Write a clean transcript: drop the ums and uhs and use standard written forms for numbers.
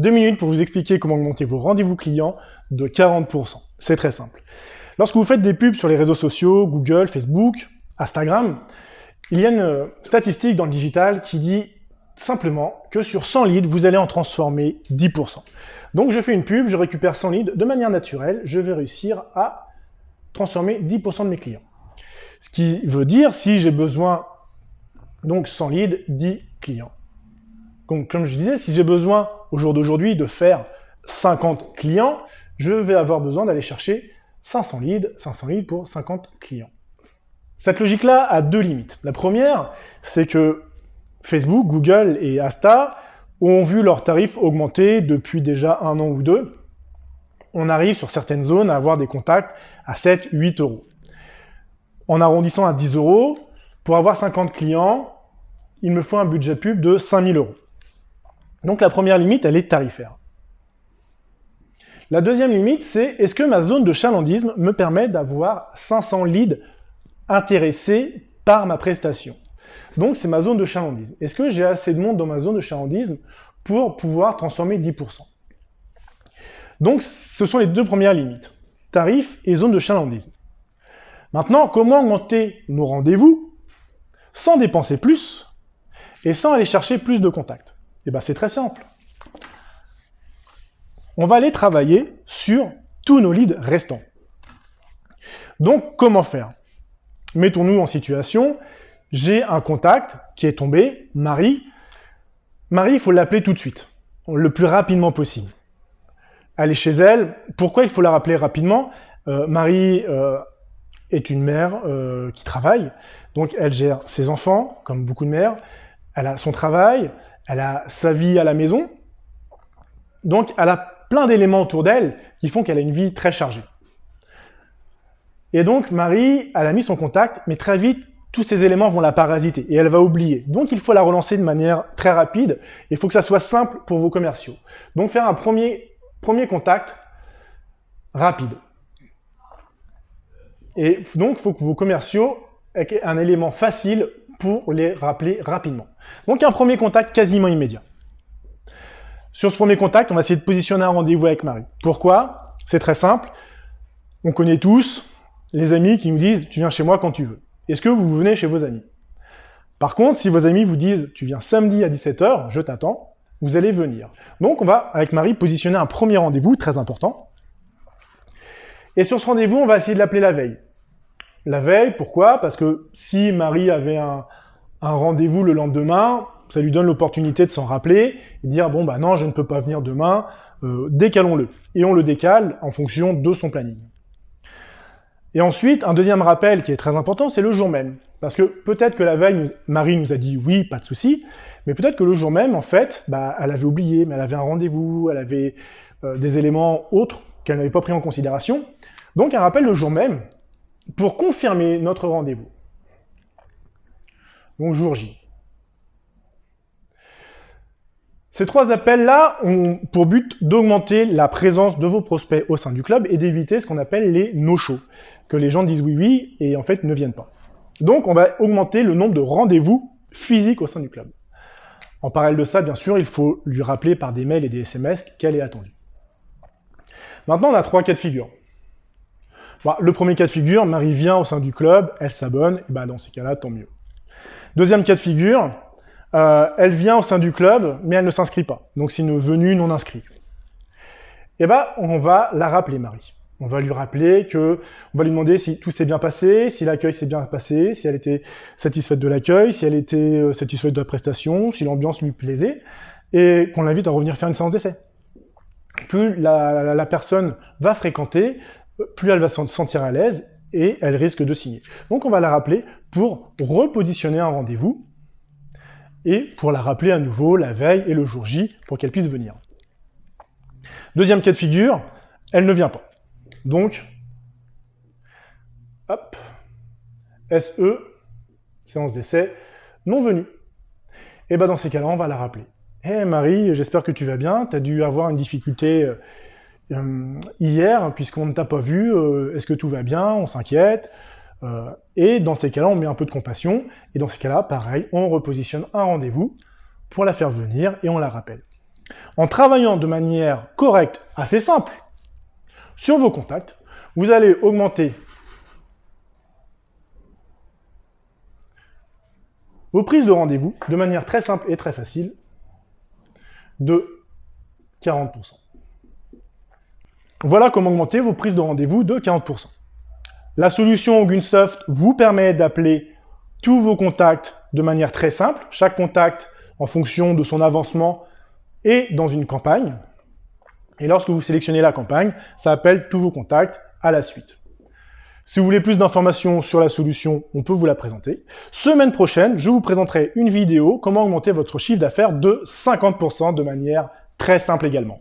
2 minutes pour vous expliquer comment augmenter vos rendez-vous clients de 40%. C'est très simple. Lorsque vous faites des pubs sur les réseaux sociaux, Google, Facebook, Instagram, il y a une statistique dans le digital qui dit simplement que sur 100 leads, vous allez en transformer 10%. Donc je fais une pub, je récupère 100 leads, de manière naturelle, je vais réussir à transformer 10% de mes clients. Ce qui veut dire, si j'ai besoin, donc 100 leads, 10 clients. Donc comme je disais, si j'ai besoin au jour d'aujourd'hui de faire 50 clients, je vais avoir besoin d'aller chercher 500 leads pour 50 clients. Cette logique-là a deux limites. La première, c'est que Facebook, Google et Insta ont vu leurs tarifs augmenter depuis déjà 1 an ou 2. On arrive sur certaines zones à avoir des contacts à 7, 8 euros. En arrondissant à 10 euros, pour avoir 50 clients, il me faut un budget pub de 5000 euros. Donc la première limite, elle est tarifaire. La deuxième limite, c'est est-ce que ma zone de chalandisme me permet d'avoir 500 leads intéressés par ma prestation? Donc c'est ma zone de chalandisme. Est-ce que j'ai assez de monde dans ma zone de chalandisme pour pouvoir transformer 10%? Donc ce sont les deux premières limites, tarif et zone de chalandisme. Maintenant, comment augmenter nos rendez-vous sans dépenser plus et sans aller chercher plus de contacts? Eh bien c'est très simple. On va aller travailler sur tous nos leads restants. Donc comment faire? Mettons-nous en situation, j'ai un contact qui est tombé, Marie. Marie, il faut l'appeler tout de suite, le plus rapidement possible. Aller chez elle, pourquoi il faut la rappeler rapidement? Marie est une mère qui travaille, donc elle gère ses enfants, comme beaucoup de mères, elle a son travail, elle a sa vie à la maison, donc elle a plein d'éléments autour d'elle qui font qu'elle a une vie très chargée. Et donc Marie, elle a mis son contact, mais très vite, tous ces éléments vont la parasiter et elle va oublier. Donc il faut la relancer de manière très rapide. Il faut que ça soit simple pour vos commerciaux. Donc faire un premier contact rapide. Et donc il faut que vos commerciaux aient un élément facile pour les rappeler rapidement. Donc un premier contact quasiment immédiat. Sur ce premier contact, on va essayer de positionner un rendez-vous avec Marie. Pourquoi? C'est très simple. On connaît tous les amis qui nous disent « tu viens chez moi quand tu veux ». Est-ce que vous venez chez vos amis? Par contre, si vos amis vous disent « tu viens samedi à 17 h, je t'attends », vous allez venir. Donc on va, avec Marie, positionner un premier rendez-vous très important. Et sur ce rendez-vous, on va essayer de l'appeler la veille. La veille, pourquoi? Parce que si Marie avait un rendez-vous le lendemain, ça lui donne l'opportunité de s'en rappeler et de dire « bon bah non, je ne peux pas venir demain, décalons-le ». Et on le décale en fonction de son planning. Et ensuite, un deuxième rappel qui est très important, c'est le jour même. Parce que peut-être que la veille, Marie nous a dit « oui, pas de souci », mais peut-être que le jour même, en fait, elle avait oublié, mais elle avait un rendez-vous, elle avait des éléments autres qu'elle n'avait pas pris en considération. Donc un rappel le jour même pour confirmer notre rendez-vous. Donc jour J. Ces 3 appels-là ont pour but d'augmenter la présence de vos prospects au sein du club et d'éviter ce qu'on appelle les no-shows, que les gens disent oui et en fait ne viennent pas. Donc on va augmenter le nombre de rendez-vous physiques au sein du club. En parallèle de ça, bien sûr, il faut lui rappeler par des mails et des SMS qu'elle est attendue. Maintenant, on a 3 cas de figure. Le premier cas de figure, Marie vient au sein du club, elle s'abonne, et dans ces cas-là, tant mieux. Deuxième cas de figure, elle vient au sein du club, mais elle ne s'inscrit pas. Donc c'est une venue non inscrite. On va la rappeler, Marie. On va lui rappeler on va lui demander si tout s'est bien passé, si l'accueil s'est bien passé, si elle était satisfaite de l'accueil, si elle était satisfaite de la prestation, si l'ambiance lui plaisait, et qu'on l'invite à revenir faire une séance d'essai. Plus la personne va fréquenter, plus elle va se sentir à l'aise, et elle risque de signer. Donc on va la rappeler pour repositionner un rendez-vous, et pour la rappeler à nouveau la veille et le jour J pour qu'elle puisse venir. Deuxième cas de figure, elle ne vient pas. Donc, hop, SE, séance d'essai, non venue. Et dans ces cas-là, on va la rappeler. Hey Marie, j'espère que tu vas bien, tu as dû avoir une difficulté hier, puisqu'on ne t'a pas vu, est-ce que tout va bien, on s'inquiète. Et dans ces cas-là, on met un peu de compassion, et dans ces cas-là, pareil, on repositionne un rendez-vous pour la faire venir, et on la rappelle. En travaillant de manière correcte, assez simple, sur vos contacts, vous allez augmenter vos prises de rendez-vous de manière très simple et très facile de 40%. Voilà comment augmenter vos prises de rendez-vous de 40%. La solution Ogunsoft vous permet d'appeler tous vos contacts de manière très simple, chaque contact en fonction de son avancement et dans une campagne. Et lorsque vous sélectionnez la campagne, ça appelle tous vos contacts à la suite. Si vous voulez plus d'informations sur la solution, on peut vous la présenter. Semaine prochaine, je vous présenterai une vidéo comment augmenter votre chiffre d'affaires de 50% de manière très simple également.